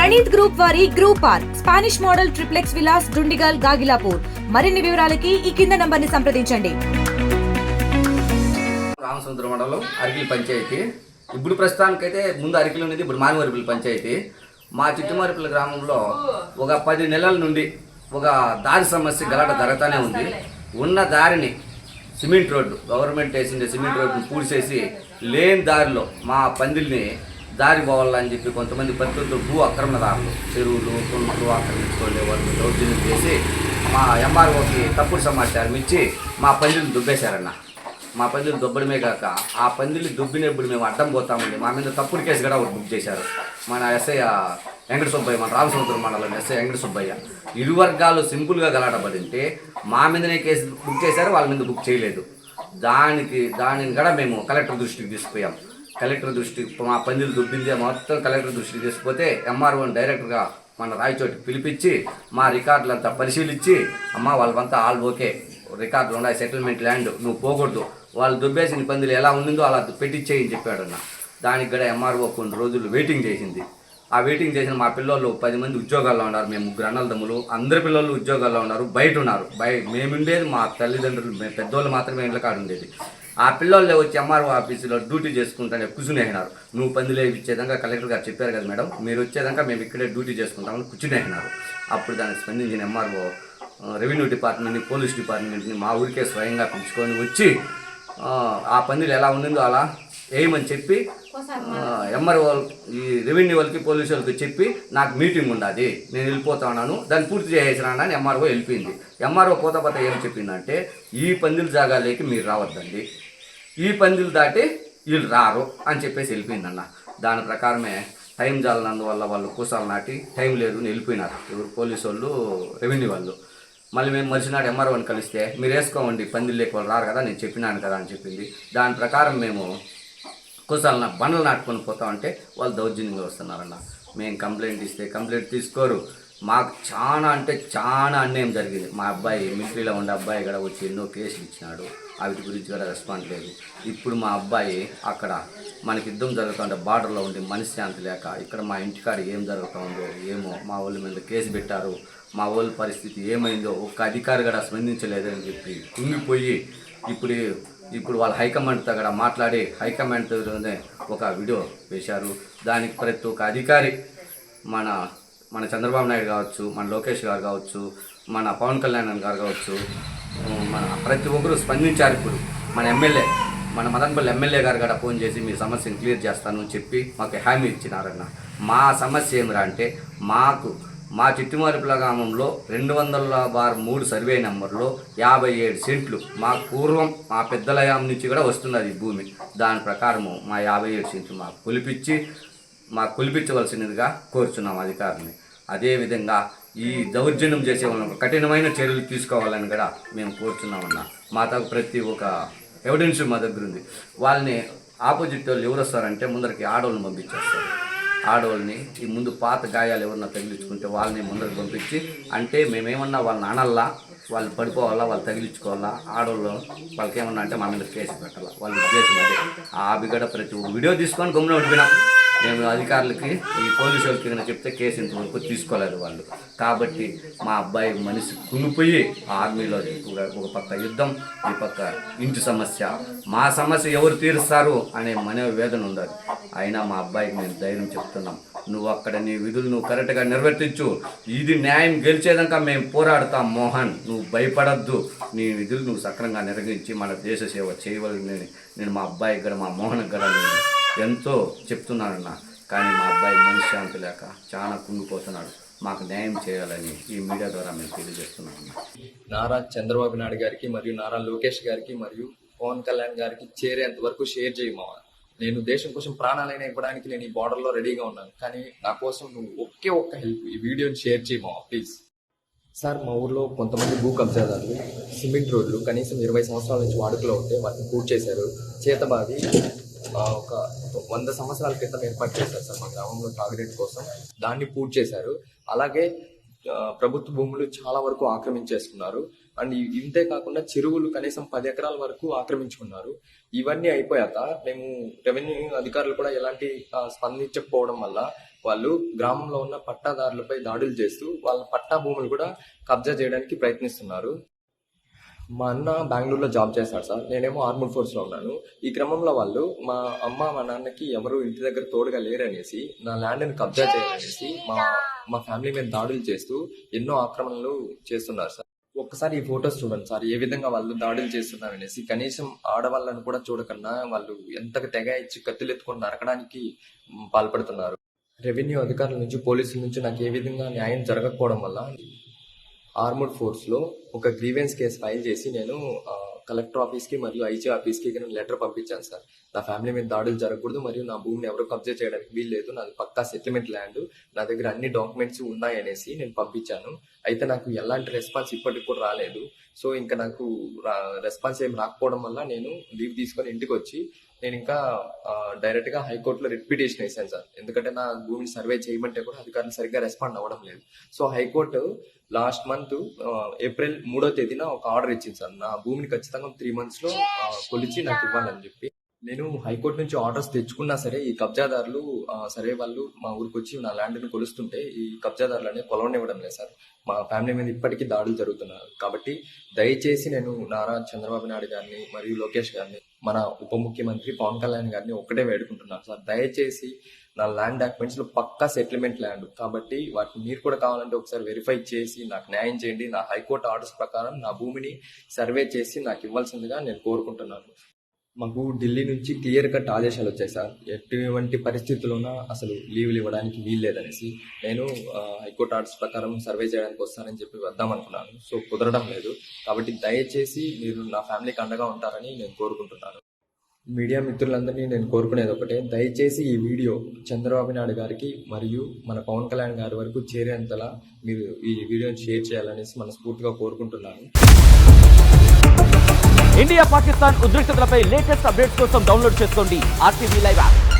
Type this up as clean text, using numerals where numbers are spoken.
Praneeth group వారి group park Spanish model triplex Vilas Dundigal Gagillapur. మరిన్ని వివరాలకి ఈ కింద నంబర్ ని సంప్రదించండి. రామసముద్రం మండలం అరికిలి పంచాయతీ. ఇప్పుడు ప్రస్తుతానికైతే ముందు అరికిలి ఉన్నది, ఇప్పుడు మానవరిపల్లి పంచాయతీ. మా చిట్టుమారిపల్లి గ్రామంలో ఒక 10 నెలల నుండి ఒక దారి సమస్య గలాట జరుగుతూనే ఉంది. ఉన్న దారిని సిమెంట్ రోడ్డు గవర్నమెంట్ వేసిండే సిమెంట్ రోడ్డుని పూడ్చేసి లేని దారిలో మా పందిల్ని దారి పోవాలని చెప్పి కొంతమంది ప్రత్యర్థులు భూ ఆక్రమణదారులు చెరువులు కొండలు ఆక్రమించుకోలే వాళ్ళు దౌర్జన్యం చేసి మా ఎంఆర్ఓకి తప్పుడు సమాచారం ఇచ్చి మా పందిల్ని దుబ్బేశారన్న. మా పందిలు దుబ్బడమే కాక ఆ పందిలు దుబ్బినప్పుడు మేము అడ్డం పోతామండి. మా మీద తప్పుడు కేసు కూడా ఒకటి బుక్ చేశారు. మన ఎస్ఐ వెంకట సుబ్బయ్య, మన రామసముద్రం మండలం ఎస్ఐ వెంకట సుబ్బయ్య. ఇరు వర్గాలు సింపుల్గా గలాటపడింటే మా మీదనే కేసు బుక్ చేశారు, వాళ్ళ మీద బుక్ చేయలేదు. దానిని కూడా మేము కలెక్టర్ దృష్టికి తీసుకుపోయాం. కలెక్టర్ దృష్టికి మా పందిలు దుబ్బిందే మొత్తం కలెక్టర్ దృష్టికి తీసుకుపోతే ఎంఆర్ఓని డైరెక్ట్గా మన రాయచోటికి పిలిపించి మా రికార్డులంతా పరిశీలించి అమ్మ వాళ్ళంతా ఆల్ ఓకే, రికార్డులు ఉన్నాయి, సెటిల్మెంట్ ల్యాండ్, నువ్వు పోకూడదు, వాళ్ళు దుబ్బేసిన పందులు ఎలా ఉండిందో అలా పెట్టించేయని చెప్పాడన్న. దానికి కూడా ఎంఆర్ఓ కొన్ని రోజులు వెయిటింగ్ చేసింది. ఆ వెయిటింగ్ చేసిన మా పిల్లలు 10 మంది ఉద్యోగాల్లో ఉన్నారు. మేము 3 అన్నదమ్ములు, అందరి పిల్లలు ఉద్యోగాల్లో ఉన్నారు, బయట ఉన్నారు. మేము ఉండేది మా తల్లిదండ్రులు, మేము పెద్దోళ్ళు మాత్రమే ఇంట్లో కాడ ఉండేది. ఆ పిల్లలు వచ్చి ఎంఆర్ఓ ఆఫీసులో డ్యూటీ చేసుకుంటానే కూర్చునేసినారు. నువ్వు పందులే ఇచ్చేదాకా కలెక్టర్ గారు చెప్పారు కదా మేడం, మీరు వచ్చేదాకా మేము ఇక్కడే డ్యూటీ చేసుకుంటామని కూర్చునేసినారు. అప్పుడు దానికి స్పందించిన ఎంఆర్ఓ రెవెన్యూ డిపార్ట్మెంట్ని, పోలీస్ డిపార్ట్మెంట్ని మా ఊరికే స్వయంగా పిలుచుకొని వచ్చి ఆ పందులు ఎలా ఉండిందో అలా వేయమని చెప్పి ఎంఆర్ఓ ఈ రెవెన్యూ వాళ్ళకి పోలీసు వాళ్ళకి చెప్పి నాకు మీటింగ్ ఉండాలి, నేను వెళ్ళిపోతా ఉన్నాను, దాన్ని పూర్తి చేసేసినా అని ఎంఆర్ఓ వెళ్ళిపోయింది. ఎంఆర్ఓ పోత ఏం చెప్పిందంటే ఈ పందుల జాగాలోకి మీరు రావద్దండి, ఈ పందులు దాటి వీళ్ళు రారు అని చెప్పేసి వెళ్ళిపోయిందన్న. దాని ప్రకారమే టైం జాలనందువల్ల వాళ్ళు కూసాలు నాటి టైం లేదు అని వెళ్ళిపోయినారు. ఎవరు పోలీసు వాళ్ళు, రెవెన్యూ వాళ్ళు. మళ్ళీ మేము మరిచినాడు ఎంఆర్ఓని కలిస్తే మీరు వేసుకోండి పందిలు లేక వాళ్ళు రారు కదా, నేను చెప్పినాను కదా అని చెప్పింది. దాని ప్రకారం మేము కూసాలు బండలు నాటుకొని పోతా ఉంటే వాళ్ళు దౌర్జన్యంగా వస్తున్నారన్న. మేము కంప్లైంట్ ఇస్తే కంప్లైంట్ తీసుకోరు. మాకు చాలా అంటే చాలా అన్యాయం జరిగింది. మా అబ్బాయి మిలిటరీలో ఉండే అబ్బాయి కూడా వచ్చి ఎన్నో కేసులు ఇచ్చినాడు, వాటి గురించి కూడా రెస్పాన్స్ లేదు. ఇప్పుడు మా అబ్బాయి అక్కడ మనకి యుద్ధం జరుగుతుంటే బార్డర్లో ఉండి మనశ్శాంతి లేక ఇక్కడ మా ఇంటికాడ ఏం జరుగుతుందో ఏమో మా వాళ్ళ మీద కేసు పెట్టారు, మా వాళ్ళ పరిస్థితి ఏమైందో ఒక్క అధికారి కూడా స్పందించలేదని చెప్పి కుంగిపోయి ఇప్పుడు వాళ్ళ హైకమాండ్తో కూడా మాట్లాడి హైకమాండ్తోనే ఒక వీడియో వేశారు. దానికి ప్రతి ఒక్క అధికారి మన చంద్రబాబు నాయుడు కావచ్చు, మన లోకేష్ గారు కావచ్చు, మన పవన్ కళ్యాణ్ గారు కావచ్చు, మన ప్రతి ఒక్కరు స్పందించారు. ఇప్పుడు మన ఎమ్మెల్యే, మన మదనపల్లి ఎమ్మెల్యే గారు కూడా ఫోన్ చేసి మీ సమస్యను క్లియర్ చేస్తాను అని చెప్పి మాకు హామీ ఇచ్చినారన్న. మా సమస్య ఏమిరా అంటే మా చిట్టుమారిపల్లి గ్రామంలో 200/3 సర్వే నెంబర్లో 57 సెంట్లు మా పూర్వం మా పెద్దలయాం నుంచి కూడా వస్తున్నది భూమి. దాని ప్రకారము మా 57 సెంట్లు మాకు కొలిపించవలసినదిగా కోరుచున్నాం అధికారులని. అదేవిధంగా ఈ దౌర్జన్యం చేసే వాళ్ళని కఠినమైన చర్యలు తీసుకోవాలని కూడా మేము కోరుచున్నామన్నా. మాతో ప్రతి ఒక్క ఎవిడెన్స్ మా దగ్గర ఉంది. వాళ్ళని ఆపోజిట్ వాళ్ళు ఎవరు వస్తారంటే ముందరికి ఆడవాళ్ళని పంపించేస్తారు. ఆడవాళ్ళని ఈ ముందు పాత గాయాలు ఎవరన్నా తగిలించుకుంటే వాళ్ళని ముందరికి పంపించి, అంటే మేమేమన్నా వాళ్ళని అనల్లా, వాళ్ళు పడిపోవాలా, వాళ్ళు తగిలించుకోవాలా, ఆడవాళ్ళు వాళ్ళకి ఏమన్నా అంటే మా మీద కేసు పెట్టాలా, వాళ్ళ ఉద్దేశం అదే. ఆ బిగడ ప్రతి వీడియో తీసుకొని గమ్మున ఉండిపోయినాం. మేము అధికారులకి ఈ పోలీసు వాళ్ళకి ఏమైనా చెప్తే కేసు ఇంతవరకు తీసుకోలేదు వాళ్ళు. కాబట్టి మా అబ్బాయి మనిషి కుంగిపోయి ఆర్మీలో ఒక పక్క యుద్ధం, ఈ పక్క ఇంటి సమస్య, మా సమస్య ఎవరు తీరుస్తారు అనే మనోవేదన ఉండాలి. అయినా మా అబ్బాయికి మేము ధైర్యం చెప్తున్నాం, నువ్వు అక్కడ నీ విధులు నువ్వు కరెక్ట్గా నిర్వర్తించు, ఇది న్యాయం గెలిచేదాకా మేము పోరాడుతాం మోహన్, నువ్వు భయపడద్దు, నీ విధులు నువ్వు సక్రమంగా నిర్వహించి మన దేశ సేవ చేయవలని నేను మా అబ్బాయికి కూడా మా మోహన్కి కూడా నేను ఎంతో చెప్తున్నానన్నా. కానీ మా అబ్బాయి మనశ్శాంతి లేక చాలా కుంగిపోతున్నాడు. మాకు న్యాయం చేయాలని ఈ మీడియా ద్వారా మేము తెలియజేస్తున్నామన్నా. నారా చంద్రబాబు నాయుడు గారికి మరియు నారా లోకేష్ గారికి మరియు పవన్ కళ్యాణ్ గారికి చేరేంత వరకు షేర్ చేయమా. నేను దేశం కోసం ప్రాణాలైనా ఇవ్వడానికి నేను ఈ బార్డర్లో రెడీగా ఉన్నాను, కానీ నా కోసం నువ్వు ఒక్క హెల్ప్, ఈ వీడియోని షేర్ చేయమా ప్లీజ్. సార్, మా ఊర్లో కొంతమంది భూ కబ్జాదారులు సిమెంట్ రోడ్లు కనీసం 20 సంవత్సరాల నుంచి వాడుకలో ఉంటే వాటిని పూర్తి చేశారు. చేతబాది ఒక 100 సంవత్సరాల క్రితం ఏర్పాటు చేశారు సార్ మా గ్రామంలో తాగునీటి కోసం, దాన్ని పూర్తి చేశారు. అలాగే ప్రభుత్వ భూములు చాలా వరకు ఆక్రమించేసుకున్నారు. అండ్ ఇంతే కాకుండా చెరువులు కనీసం 10 ఎకరాల వరకు ఆక్రమించుకున్నారు. ఇవన్నీ అయిపోయాక మేము రెవెన్యూ అధికారులు కూడా ఎలాంటి స్పందించకపోవడం వల్ల వాళ్ళు గ్రామంలో ఉన్న పట్టాదారులపై దాడులు చేస్తూ వాళ్ళ పట్టా భూములు కూడా కబ్జా చేయడానికి ప్రయత్నిస్తున్నారు. మా అన్న బెంగళూరులో జాబ్ చేస్తాడు సార్, నేనేమో ఆర్మడ్ ఫోర్స్లో ఉన్నాను. ఈ క్రమంలో వాళ్ళు మా అమ్మ మా నాన్నకి ఎవరు ఇంటి దగ్గర తోడుగా లేరనేసి నా ల్యాండ్ని కబ్జా చేయాలనేసి మా ఫ్యామిలీ మీద దాడులు చేస్తూ ఎన్నో ఆక్రమణలు చేస్తున్నారు సార్. ఒక్కసారి ఈ ఫొటోస్ చూడండి సార్, ఏ విధంగా వాళ్ళు దాడులు చేస్తున్నారనేసి. కనీసం ఆడవాళ్ళను కూడా చూడకుండా వాళ్ళు ఎంతగా తెగ ఇచ్చి కత్తులు ఎత్తుకొని నరకడానికి పాల్పడుతున్నారు. రెవెన్యూ అధికారుల నుంచి పోలీసుల నుంచి నాకు ఏ విధంగా న్యాయం జరగకపోవడం వల్ల ఆర్మడ్ ఫోర్స్లో ఒక గ్రీవెన్స్ కేసు ఫైల్ చేసి నేను కలెక్టర్ ఆఫీస్కి మరియు ఐజీ ఆఫీస్కి లెటర్ పంపించాను సార్. నా ఫ్యామిలీ మీద దాడులు జరగకూడదు మరియు నా భూమిని ఎవరు కబ్జా చేయడానికి వీల్లేదు, నాది పక్కా సెటిల్మెంట్ ల్యాండ్, నా దగ్గర అన్ని డాక్యుమెంట్స్ ఉన్నాయనేసి నేను పంపించాను. అయితే నాకు ఎలాంటి రెస్పాన్స్ ఇప్పటికి కూడా రాలేదు. సో ఇంకా నాకు రెస్పాన్స్ ఏం రాకపోవడం వల్ల నేను లీవ్ తీసుకొని ఇంటికి వచ్చి నేను ఇంకా డైరెక్ట్గా హైకోర్టులో రిట్ పిటిషన్ వేసాను సార్. ఎందుకంటే నా భూమిని సర్వే చేయమంటే కూడా అధికారులు సరిగ్గా రెస్పాండ్ అవ్వడం లేదు. So high court last month April 3వ తేదీన ఒక ఆర్డర్ ఇచ్చింది సార్, నా భూమిని ఖచ్చితంగా 3 months లో కొలిచి నాకు ఇవ్వాలని చెప్పి. నేను హైకోర్టు నుంచి ఆర్డర్స్ తెచ్చుకున్నా సరే ఈ కబ్జాదారులు సరే వాళ్ళు మా ఊరికి వచ్చి నా ల్యాండ్ని కొలుస్తుంటే ఈ కబ్జాదారులు అనేది కొలవనివ్వడం లేదు సార్. మా ఫ్యామిలీ మీద ఇప్పటికీ దాడులు జరుగుతున్నారు. కాబట్టి దయచేసి నేను నారా చంద్రబాబు నాయుడు గారిని మరియు లోకేష్ గారిని మన ఉప ముఖ్యమంత్రి పవన్ కళ్యాణ్ గారిని ఒక్కటే వేడుకుంటున్నాను సార్, దయచేసి నా ల్యాండ్ డాక్యుమెంట్స్ లో పక్కా సెటిల్మెంట్ ల్యాండ్ కాబట్టి వాటిని మీరు కూడా కావాలంటే ఒకసారి వెరిఫై చేసి నాకు న్యాయం చేయండి. నా హైకోర్టు ఆర్డర్స్ ప్రకారం నా భూమిని సర్వే చేసి నాకు ఇవ్వాల్సిందిగా నేను కోరుకుంటున్నాను. మాకు ఢిల్లీ నుంచి క్లియర్ కట్ ఆదేశాలు వచ్చాయి సార్, ఎటువంటి పరిస్థితుల్లోనా అసలు లీవ్లు ఇవ్వడానికి వీల్లేదనేసి. నేను హైకోర్టు ఆర్డర్స్ ప్రకారం సర్వే చేయడానికి వస్తానని చెప్పి వద్దామనుకున్నాను. సో కుదరడం లేదు. కాబట్టి దయచేసి మీరు నా ఫ్యామిలీకి అండగా ఉంటారని నేను కోరుకుంటున్నాను. మీడియా మిత్రులందరినీ నేను కోరుకునేది ఒకటే, దయచేసి ఈ వీడియో చంద్రబాబు నాయుడు గారికి మరియు మన పవన్ కళ్యాణ్ గారి వరకు చేరేంతలా మీరు ఈ వీడియోని షేర్ చేయాలనేసి మనస్ఫూర్తిగా కోరుకుంటున్నాను. ఇండియా పాకిస్తాన్ ఉద్రిక్తతలపై లేటెస్ట్ అప్డేట్స్ కోసం డౌన్లోడ్ చేసుకోండి RTV లైవ్ యాప్.